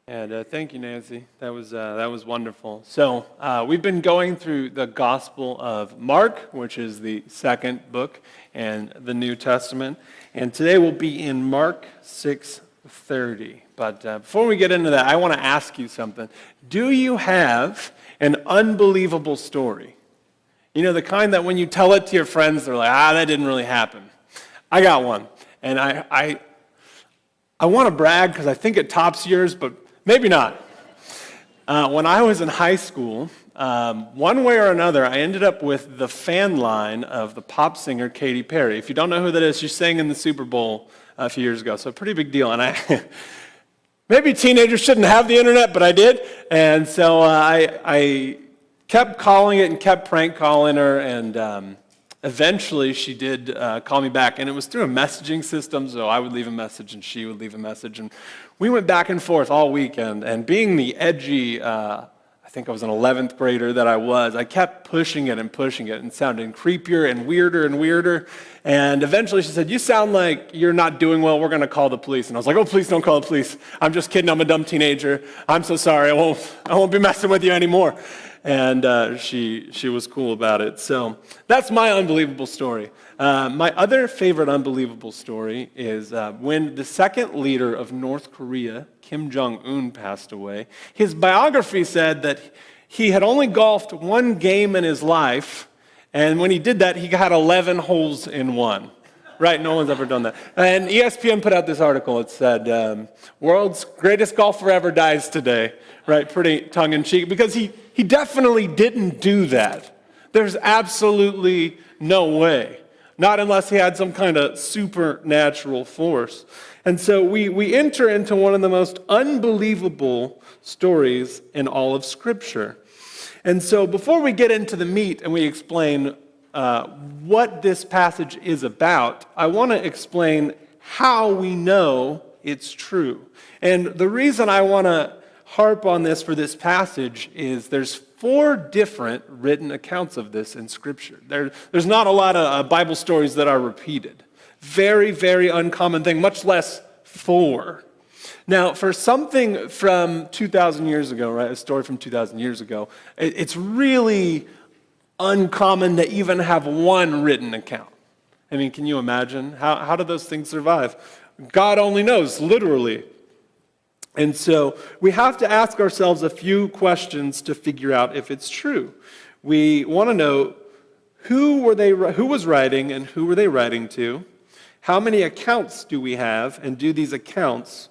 And thank you, Nancy. That was wonderful. So we've been going through the Gospel of Mark, which is the second book in the New Testament, and today we'll be in Mark 6:30. But before we get into that, I want to ask you something. Do you have an unbelievable story? You know, the kind that when you tell it to your friends, they're like, that didn't really happen. I got one, and I want to brag because I think it tops yours, but maybe not. When I was in high school, one way or another, I ended up with the fan line of the pop singer Katy Perry. If you don't know who that is, she sang in the Super Bowl a few years ago, so a pretty big deal. And maybe teenagers shouldn't have the internet, but I did. And so I kept calling it and kept prank calling her, and eventually she did call me back. And it was through a messaging system, so I would leave a message and she would leave a message. And we went back and forth all weekend, and being the edgy, I think I was an 11th grader that I kept pushing it and sounding creepier and weirder. And eventually she said, "You sound like you're not doing well. We're going to call the police." And I was like, "Oh, please don't call the police. I'm just kidding. I'm a dumb teenager. I'm so sorry. I won't be messing with you anymore." And she was cool about it. So that's my unbelievable story. My other favorite unbelievable story is when the second leader of North Korea, Kim Jong-un, passed away. His biography said that he had only golfed one game in his life, and when he did that, he had 11 holes in one. Right, no one's ever done that. And ESPN put out this article. It said, "World's greatest golfer ever dies today." Right, pretty tongue-in-cheek, because he definitely didn't do that. There's absolutely no way. Not unless he had some kind of supernatural force. And so we enter into one of the most unbelievable stories in all of Scripture. And so before we get into the meat and we explain what this passage is about, I want to explain how we know it's true. And the reason I want to harp on this for this passage is there's 4 different written accounts of this in Scripture. There's not a lot of Bible stories that are repeated. Very, very uncommon thing, much less 4. Now, for something from 2,000 years ago, right, a story from 2,000 years ago, it's really uncommon to even have one written account. I mean, can you imagine? How do those things survive? God only knows, literally. And so we have to ask ourselves a few questions to figure out if it's true. We want to know who was writing and who were they writing to? How many accounts do we have, and do these accounts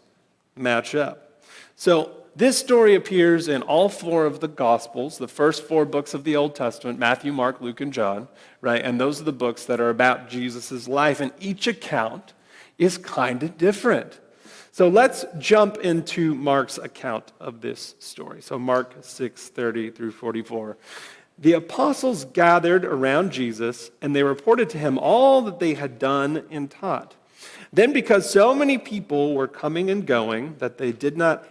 match up? So this story appears in all 4 of the Gospels, the first 4 books of the Old Testament, Matthew, Mark, Luke, and John, right? And those are the books that are about Jesus' life, and each account is kind of different. So let's jump into Mark's account of this story. So Mark 6:30 through 44. "The apostles gathered around Jesus, and they reported to him all that they had done and taught. Then because so many people were coming and going that they did not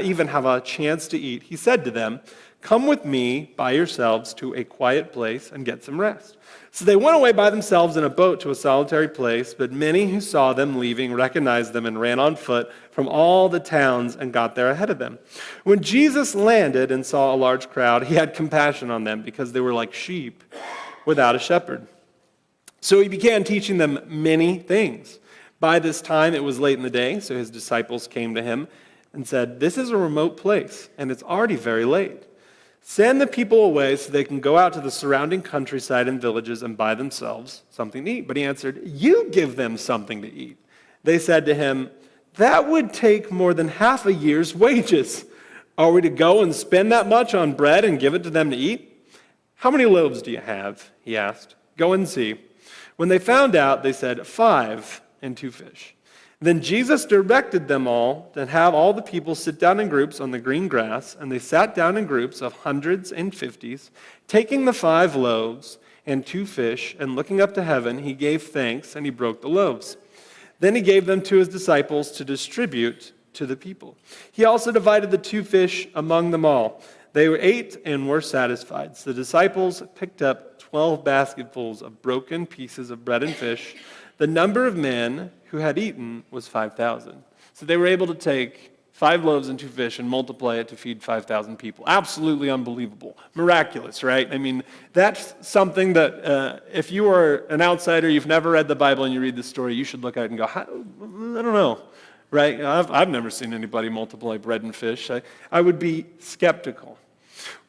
even have a chance to eat, he said to them, 'Come with me by yourselves to a quiet place and get some rest.' So they went away by themselves in a boat to a solitary place, but many who saw them leaving recognized them and ran on foot from all the towns and got there ahead of them. When Jesus landed and saw a large crowd, he had compassion on them because they were like sheep without a shepherd. So he began teaching them many things. By this time it was late in the day, so his disciples came to him and said, 'This is a remote place, and it's already very late. Send the people away so they can go out to the surrounding countryside and villages and buy themselves something to eat.' But he answered, 'You give them something to eat.' They said to him, 'That would take more than half a year's wages. Are we to go and spend that much on bread and give it to them to eat?' 'How many loaves do you have?' he asked. 'Go and see.' When they found out, they said, 5 and 2 fish. Then Jesus directed them all to have all the people sit down in groups on the green grass, and they sat down in groups of hundreds and 50s. Taking the 5 loaves and 2 fish, and looking up to heaven, he gave thanks, and he broke the loaves. Then he gave them to his disciples to distribute to the people. He also divided the 2 fish among them all. They ate and were satisfied. So the disciples picked up 12 basketfuls of broken pieces of bread and fish. The number of men who had eaten was 5,000. So they were able to take 5 loaves and 2 fish and multiply it to feed 5,000 people. Absolutely unbelievable. Miraculous, right? I mean, that's something that if you are an outsider, you've never read the Bible and you read this story, you should look at it and go, I don't know, right? I've never seen anybody multiply bread and fish. I would be skeptical.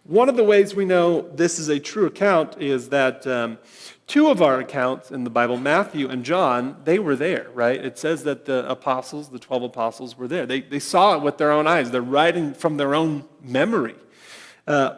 One of the ways we know this is a true account is that 2 of our accounts in the Bible, Matthew and John, they were there, right? It says that the apostles, the 12 apostles, were there. They saw it with their own eyes. They're writing from their own memory.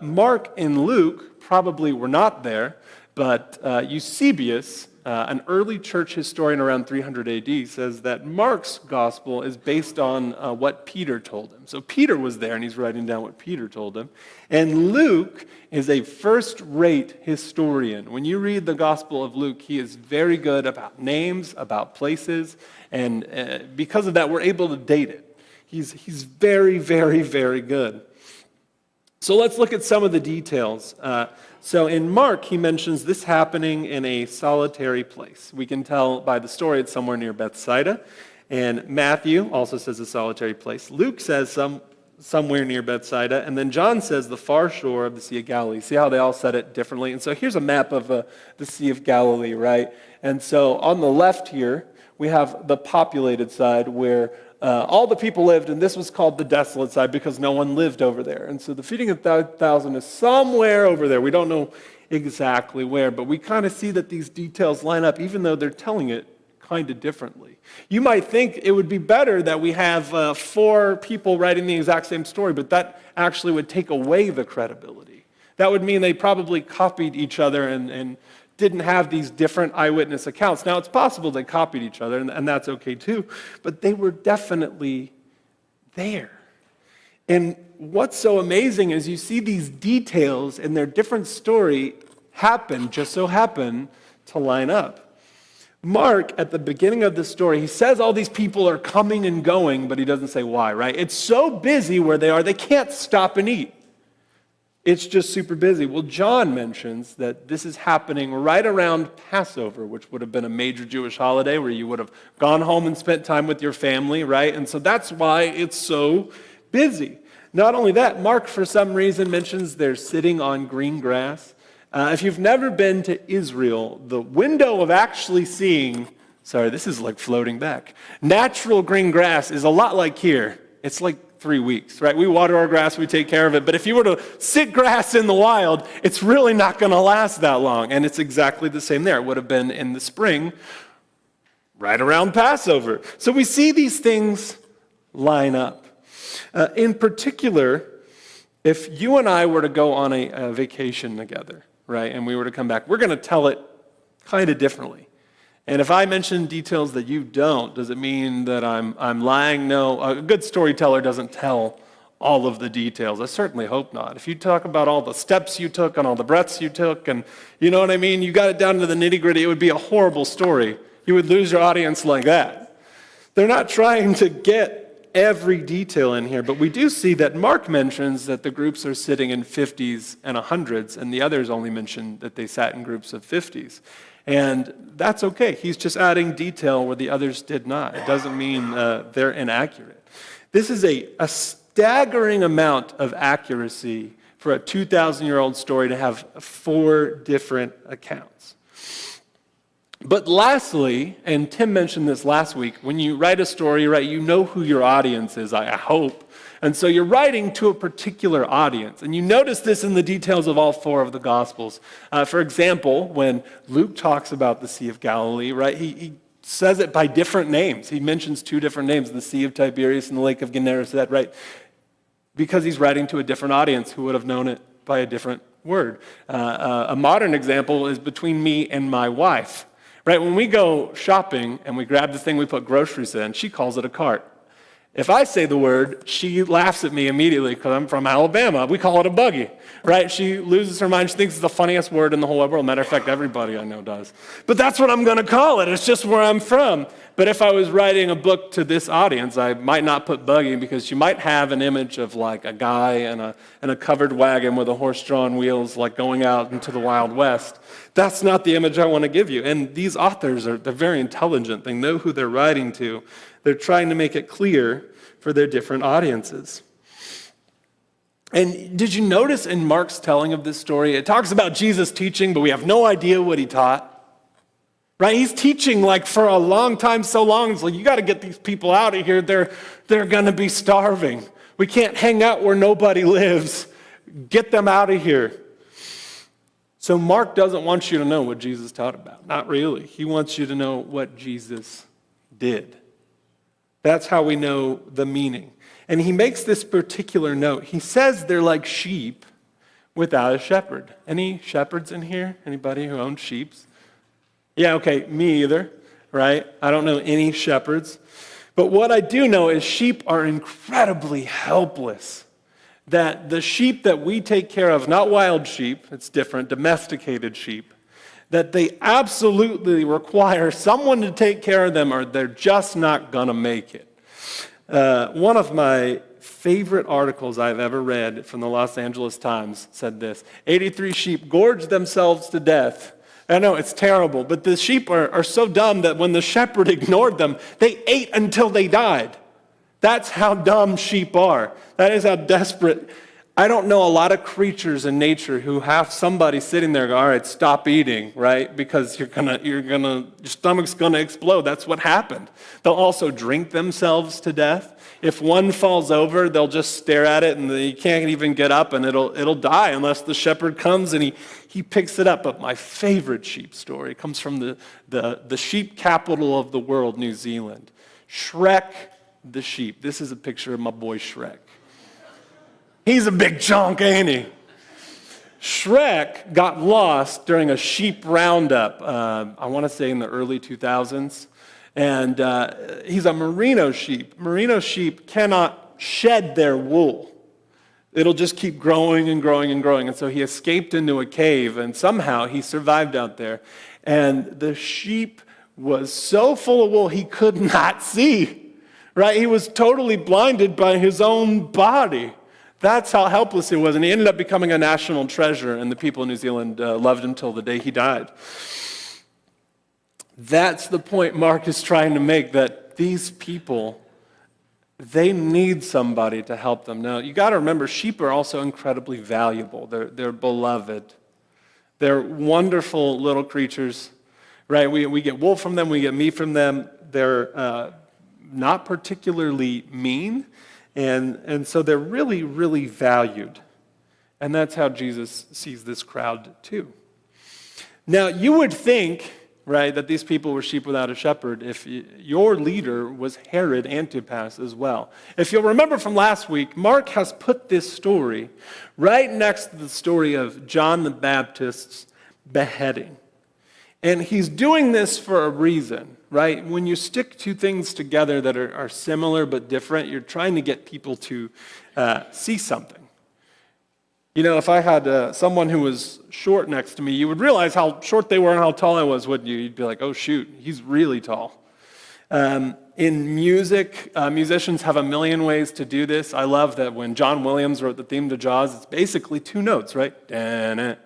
Mark and Luke probably were not there, but Eusebius, an early church historian around 300 AD, says that Mark's gospel is based on what Peter told him. So Peter was there, and he's writing down what Peter told him. And Luke is a first-rate historian. When you read the Gospel of Luke, he is very good about names, about places, and because of that, we're able to date it. He's very, very, very good. So let's look at some of the details. So in Mark, he mentions this happening in a solitary place. We can tell by the story it's somewhere near Bethsaida. And Matthew also says a solitary place. Luke says somewhere near Bethsaida. And then John says the far shore of the Sea of Galilee. See how they all said it differently? And so here's a map of the Sea of Galilee, right? And so on the left here, we have the populated side where all the people lived, and this was called the desolate side because no one lived over there. And so the feeding of 1,000 is somewhere over there. We don't know exactly where, but we kind of see that these details line up, even though they're telling it kind of differently. You might think it would be better that we have 4 people writing the exact same story, but that actually would take away the credibility. That would mean they probably copied each other and didn't have these different eyewitness accounts. Now, it's possible they copied each other, and that's okay too, but they were definitely there. And what's so amazing is you see these details in their different story just so happen to line up. Mark, at the beginning of the story, he says all these people are coming and going, but he doesn't say why, right? It's so busy where they are, they can't stop and eat. It's just super busy. Well, John mentions that this is happening right around Passover, which would have been a major Jewish holiday where you would have gone home and spent time with your family, right? And so that's why it's so busy. Not only that, Mark, for some reason, mentions they're sitting on green grass. If you've never been to Israel, the window of actually seeing, this is like floating back, natural green grass is a lot like here. It's like 3 weeks, right? We water our grass, we take care of it. But if you were to sit grass in the wild, it's really not going to last that long. And it's exactly the same there. It would have been in the spring, right around Passover. So we see these things line up. In particular, if you and I were to go on a vacation together, right, and we were to come back, we're going to tell it kind of differently. And if I mention details that you don't, does it mean that I'm lying? No, a good storyteller doesn't tell all of the details. I certainly hope not. If you talk about all the steps you took and all the breaths you took, and you know what I mean, you got it down to the nitty-gritty, it would be a horrible story. You would lose your audience like that. They're not trying to get every detail in here, but we do see that Mark mentions that the groups are sitting in 50s and 100s, and the others only mention that they sat in groups of 50s. And that's okay. He's just adding detail where the others did not. It doesn't mean they're inaccurate. This is a staggering amount of accuracy for a 2,000-year-old story to have 4 different accounts. But lastly, and Tim mentioned this last week, when you write a story, right, you know who your audience is, I hope. And so you're writing to a particular audience. And you notice this in the details of all 4 of the Gospels. For example, when Luke talks about the Sea of Galilee, right, he says it by different names. He mentions 2 different names, the Sea of Tiberias and the Lake of Gennesaret, right, because he's writing to a different audience who would have known it by a different word. A modern example is between me and my wife. Right, when we go shopping and we grab the thing we put groceries in, she calls it a cart. If I say the word, she laughs at me immediately because I'm from Alabama. We call it a buggy, right? She loses her mind. She thinks it's the funniest word in the whole world. Matter of fact, everybody I know does. But that's what I'm going to call it. It's just where I'm from. But if I was writing a book to this audience, I might not put buggy because she might have an image of like a guy in a covered wagon with a horse-drawn wheels like going out into the Wild West. That's not the image I want to give you. And these authors they're very intelligent. They know who they're writing to. They're trying to make it clear for their different audiences. And did you notice in Mark's telling of this story, it talks about Jesus teaching, but we have no idea what he taught. Right? He's teaching like for a long time, so long. It's like, you got to get these people out of here. They're going to be starving. We can't hang out where nobody lives. Get them out of here. So Mark doesn't want you to know what Jesus taught about. Not really. He wants you to know what Jesus did. That's how we know the meaning. And he makes this particular note. He says they're like sheep without a shepherd. Any shepherds in here? Anybody who owns sheep? Yeah, okay, me either, right? I don't know any shepherds. But what I do know is sheep are incredibly helpless. That the sheep that we take care of, not wild sheep, it's different, domesticated sheep, that they absolutely require someone to take care of them or they're just not going to make it. One of my favorite articles I've ever read from the Los Angeles Times said this: 83 sheep gorged themselves to death. I know, it's terrible, but the sheep are so dumb that when the shepherd ignored them, they ate until they died. That's how dumb sheep are. That is how desperate. I don't know a lot of creatures in nature who have somebody sitting there go, all right, stop eating, right? Because your stomach's gonna explode. That's what happened. They'll also drink themselves to death. If one falls over, they'll just stare at it and you can't even get up and it'll die unless the shepherd comes and he picks it up. But my favorite sheep story comes from the sheep capital of the world, New Zealand. Shrek the sheep. This is a picture of my boy Shrek. He's a big chunk, ain't he? Shrek got lost during a sheep roundup, I want to say in the early 2000s. And he's a merino sheep. Merino sheep cannot shed their wool. It'll just keep growing and growing and growing. And so he escaped into a cave, and somehow he survived out there. And the sheep was so full of wool he could not see. Right? He was totally blinded by his own body. That's how helpless he was. And he ended up becoming a national treasure, and the people in New Zealand loved him till the day he died. That's the point Mark is trying to make, that these people, they need somebody to help them. Now, you got to remember, sheep are also incredibly valuable. They're beloved. They're wonderful little creatures, right? We get wool from them, we get meat from them. They're not particularly mean, and so they're really, really valued. And that's how Jesus sees this crowd too. Now, you would think, right, that these people were sheep without a shepherd if your leader was Herod Antipas as well. If you'll remember from last week, Mark has put this story right next to the story of John the Baptist's beheading. And he's doing this for a reason, right? When you stick two things together that are similar but different, you're trying to get people to see something. You know, if I had someone who was short next to me, you would realize how short they were and how tall I was, wouldn't you? You'd be like, oh, shoot, he's really tall. In music, musicians have a million ways to do this. I love that when John Williams wrote the theme to Jaws, it's basically two notes, right? Dan-it,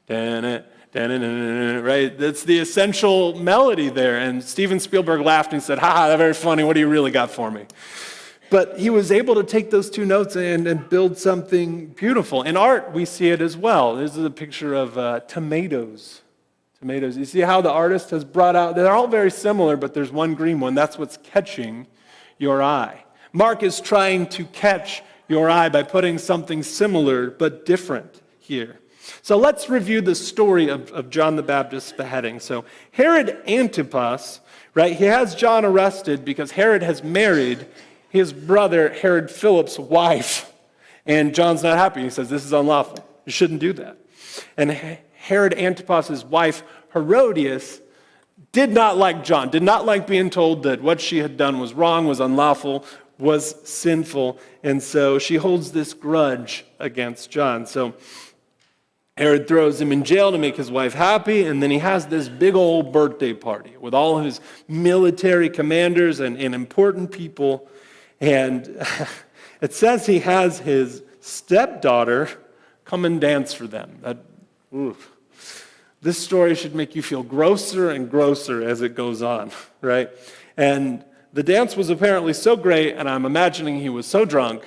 dan-it, dan-it, right? That's the essential melody there. And Steven Spielberg laughed and said, that's very funny. What do you really got for me? But he was able to take those two notes and build something beautiful. In art, we see it as well. This is a picture of tomatoes. Tomatoes. You see how the artist has brought out, they're all very similar, but there's one green one. That's what's catching your eye. Mark is trying to catch your eye by putting something similar but different here. So let's review the story of John the Baptist's beheading. So Herod Antipas, right, he has John arrested because Herod has married his brother Herod Philip's wife. And John's not happy. He says, this is unlawful. You shouldn't do that. And Herod Antipas's wife, Herodias, did not like John, did not like being told that what she had done was wrong, was unlawful, was sinful. And so she holds this grudge against John. So Herod throws him in jail to make his wife happy, and then he has this big old birthday party with all of his military commanders and important people. And it says he has his stepdaughter come and dance for them. This story should make you feel grosser and grosser as it goes on, right? And the dance was apparently so great, and I'm imagining he was so drunk,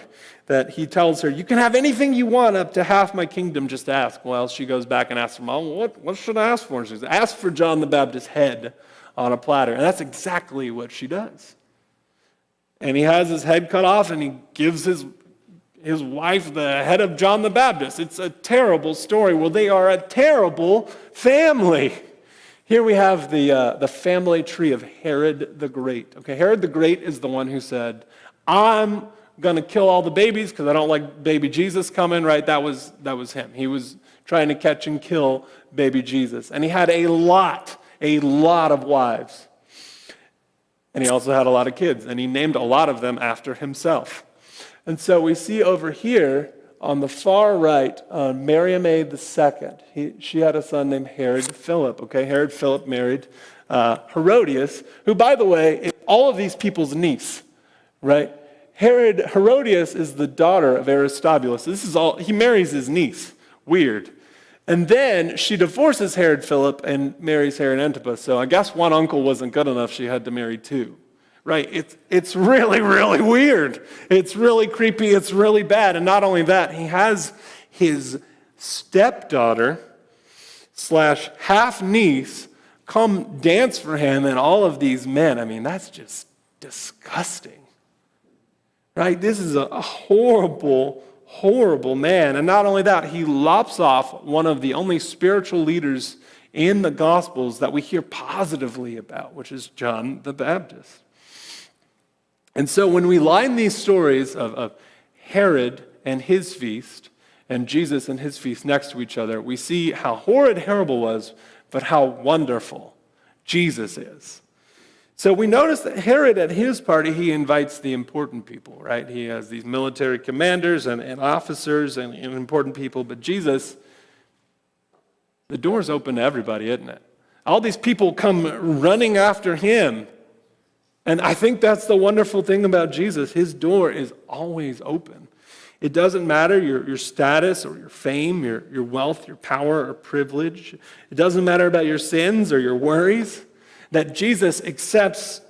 that he tells her, you can have anything you want up to half my kingdom, just ask. Well, she goes back and asks her mom, what should I ask for? And she says, ask for John the Baptist's head on a platter. And that's exactly what she does. And he has his head cut off, and he gives his wife the head of John the Baptist. It's a terrible story. Well, they are a terrible family. Here we have the family tree of Herod the Great. Okay, Herod the Great is the one who said, I'm going to kill all the babies because I don't like baby Jesus coming, right? That was him. He was trying to catch and kill baby Jesus. And he had a lot of wives. And he also had a lot of kids. And he named a lot of them after himself. And so we see over here on the far right, Mariamne II, she had a son named Herod Philip. Okay, Herod Philip married Herodias, who, by the way, is all of these people's niece, right? Herodias is the daughter of Aristobulus. He marries his niece. Weird. And then she divorces Herod Philip and marries Herod Antipas. So I guess one uncle wasn't good enough. She had to marry two. Right? It's really, really weird. It's really creepy. It's really bad. And not only that, he has his stepdaughter / half-niece come dance for him and all of these men. I mean, that's just disgusting. Right? This is a horrible, horrible man. And not only that, he lops off one of the only spiritual leaders in the Gospels that we hear positively about, which is John the Baptist. And so when we line these stories of Herod and his feast and Jesus and his feast next to each other, we see how horrid Herod was, but how wonderful Jesus is. So we notice that Herod, at his party, he invites the important people, right? He has these military commanders and officers and important people. But Jesus, the door's open to everybody, isn't it? All these people come running after him. And I think that's the wonderful thing about Jesus. His door is always open. It doesn't matter your status or your fame, your wealth, your power or privilege. It doesn't matter about your sins or your worries. That Jesus accepts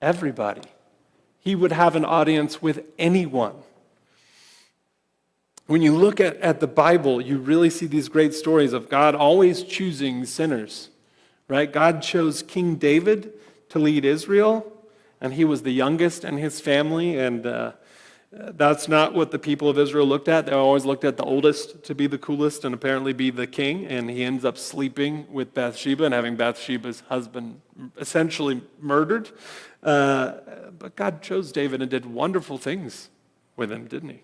everybody. He would have an audience with anyone. When you look at the Bible, you really see these great stories of God always choosing sinners, right? God chose King David to lead Israel, and he was the youngest in his family, and that's not what the people of Israel looked at. They always looked at the oldest to be the coolest and apparently be the king, and he ends up sleeping with Bathsheba and having Bathsheba's husband essentially murdered. But God chose David and did wonderful things with him, didn't he?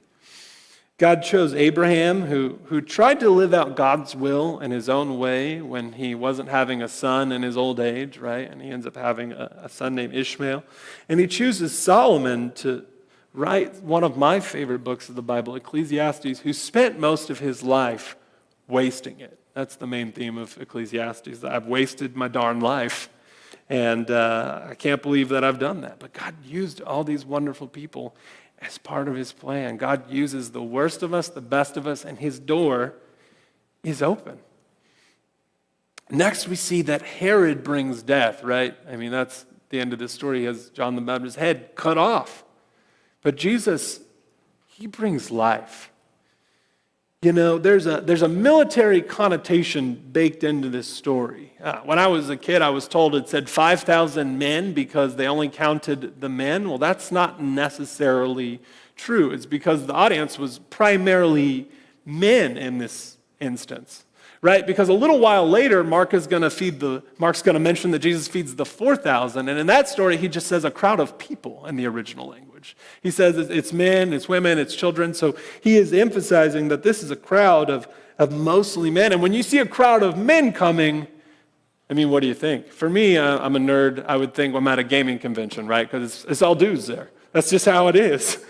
God chose Abraham, who tried to live out God's will in his own way when he wasn't having a son in his old age, right? And he ends up having a son named Ishmael. And he chooses Solomon to write one of my favorite books of the Bible, Ecclesiastes, who spent most of his life wasting it. That's the main theme of Ecclesiastes. I've wasted my darn life, and I can't believe that I've done that. But God used all these wonderful people as part of his plan. God uses the worst of us, the best of us, and his door is open. Next, we see that Herod brings death, right? I mean, that's the end of this story. He has John the Baptist's head cut off. But Jesus, he brings life. You know, there's a military connotation baked into this story. When I was a kid, I was told it said 5,000 men because they only counted the men. Well, that's not necessarily true. It's because the audience was primarily men in this instance, right? Because a little while later, Mark's going to mention that Jesus feeds the 4,000, and in that story, he just says a crowd of people in the original language. He says it's men, it's women, it's children. So he is emphasizing that this is a crowd of mostly men. And when you see a crowd of men coming, I mean, what do you think? For me, I'm a nerd. I would think I'm at a gaming convention, right? Because it's all dudes there. That's just how it is.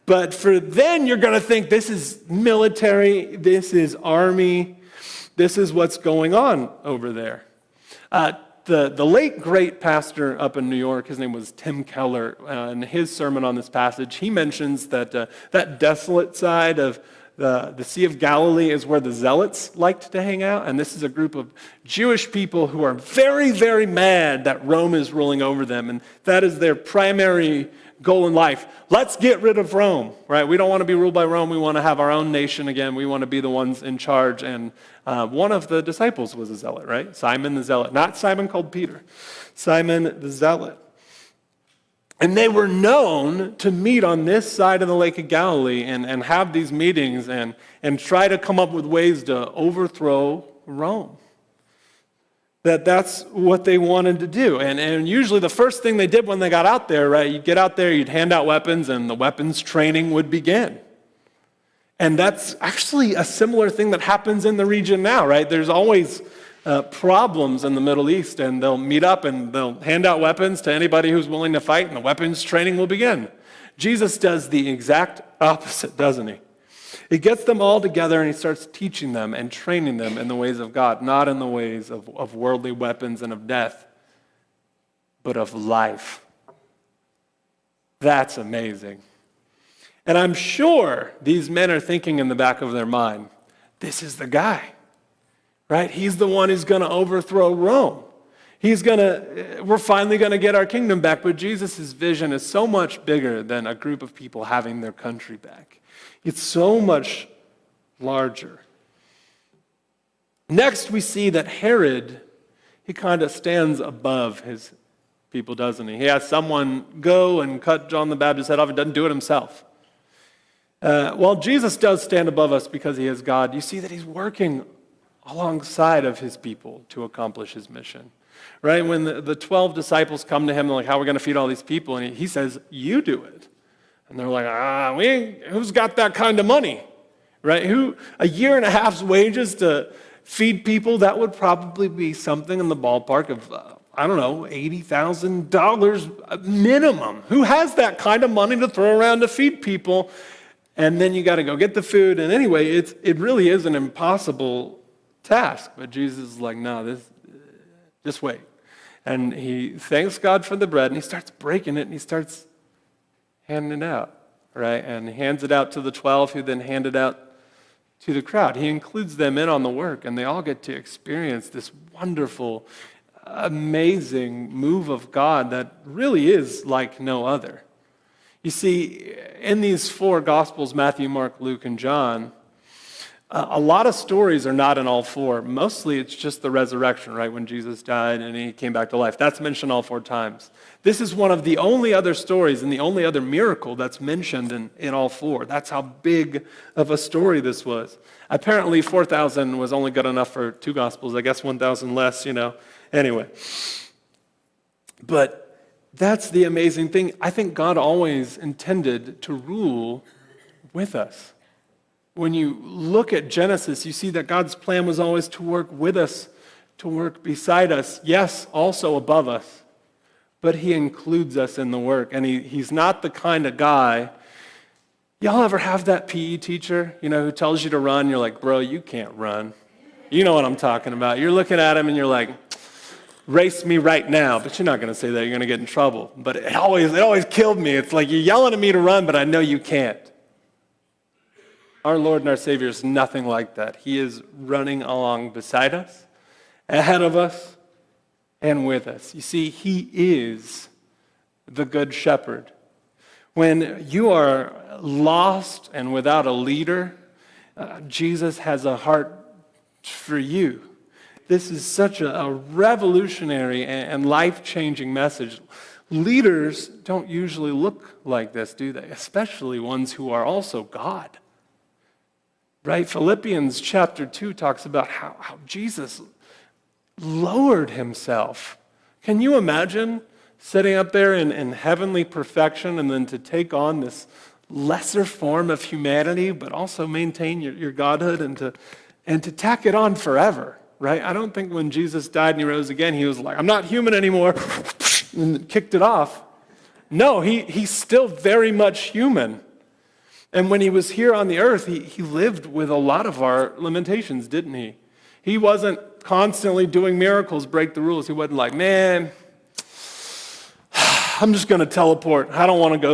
But for then, you're going to think this is military, this is army, this is what's going on over there. The late, great pastor up in New York, his name was Tim Keller, in his sermon on this passage, he mentions that that desolate side of the Sea of Galilee is where the Zealots liked to hang out, and this is a group of Jewish people who are very, very mad that Rome is ruling over them, and that is their primary goal in life. Let's get rid of Rome, right? We don't want to be ruled by Rome. We want to have our own nation again. We want to be the ones in charge, and one of the disciples was a zealot, right? Simon the Zealot, not Simon called Peter, Simon the Zealot. And they were known to meet on this side of the Lake of Galilee and have these meetings and try to come up with ways to overthrow Rome. That's what they wanted to do. And usually the first thing they did when they got out there, right, you'd get out there, you'd hand out weapons, and the weapons training would begin. And that's actually a similar thing that happens in the region now, right? There's always problems in the Middle East, and they'll meet up and they'll hand out weapons to anybody who's willing to fight, and the weapons training will begin. Jesus does the exact opposite, doesn't he? He gets them all together and he starts teaching them and training them in the ways of God, not in the ways of worldly weapons and of death, but of life. That's amazing. And I'm sure these men are thinking in the back of their mind, this is the guy. Right? He's the one who's going to overthrow Rome. We're finally going to get our kingdom back. But Jesus' vision is so much bigger than a group of people having their country back. It's so much larger. Next, we see that Herod, he kind of stands above his people, doesn't he? He has someone go and cut John the Baptist's head off. He doesn't do it himself. While Jesus does stand above us because he is God, you see that he's working alongside of his people to accomplish his mission. Right? When the 12 disciples come to him, they're like, how are we going to feed all these people? And he says, you do it. And they're like, who's got that kind of money? Right? A year and a half's wages to feed people, that would probably be something in the ballpark of, $80,000 minimum. Who has that kind of money to throw around to feed people? And then you got to go get the food. And anyway, it really is an impossible task. But Jesus is like, no, just wait. And he thanks God for the bread, and he starts breaking it, and he starts handing it out, right? And he hands it out to the 12, who then hand it out to the crowd. He includes them in on the work, and they all get to experience this wonderful, amazing move of God that really is like no other. You see, in these four Gospels, Matthew, Mark, Luke, and John, a lot of stories are not in all four. Mostly it's just the resurrection, right? When Jesus died and he came back to life. That's mentioned all four times. This is one of the only other stories and the only other miracle that's mentioned in all four. That's how big of a story this was. Apparently 4,000 was only good enough for two Gospels. I guess 1,000 less, Anyway. But that's the amazing thing. I think God always intended to rule with us. When you look at Genesis, you see that God's plan was always to work with us, to work beside us, yes, also above us, but he includes us in the work. And he's not the kind of guy, y'all ever have that PE teacher, who tells you to run, you're like, bro, you can't run. You know what I'm talking about. You're looking at him and you're like, race me right now, but you're not going to say that, you're going to get in trouble. But it always killed me. It's like you're yelling at me to run, but I know you can't. Our Lord and our Savior is nothing like that. He is running along beside us, ahead of us, and with us. You see, he is the good shepherd. When you are lost and without a leader, Jesus has a heart for you. This is such a revolutionary and life-changing message. Leaders don't usually look like this, do they? Especially ones who are also God. Right? Philippians chapter 2 talks about how Jesus lowered himself. Can you imagine sitting up there in heavenly perfection and then to take on this lesser form of humanity, but also maintain your godhood and to tack it on forever, right? I don't think when Jesus died and he rose again, he was like, I'm not human anymore, and kicked it off. No, he's still very much human. And when he was here on the earth, he lived with a lot of our limitations, didn't he? He wasn't constantly doing miracles, break the rules. He wasn't like, man, I'm just going to teleport. I don't want to go there.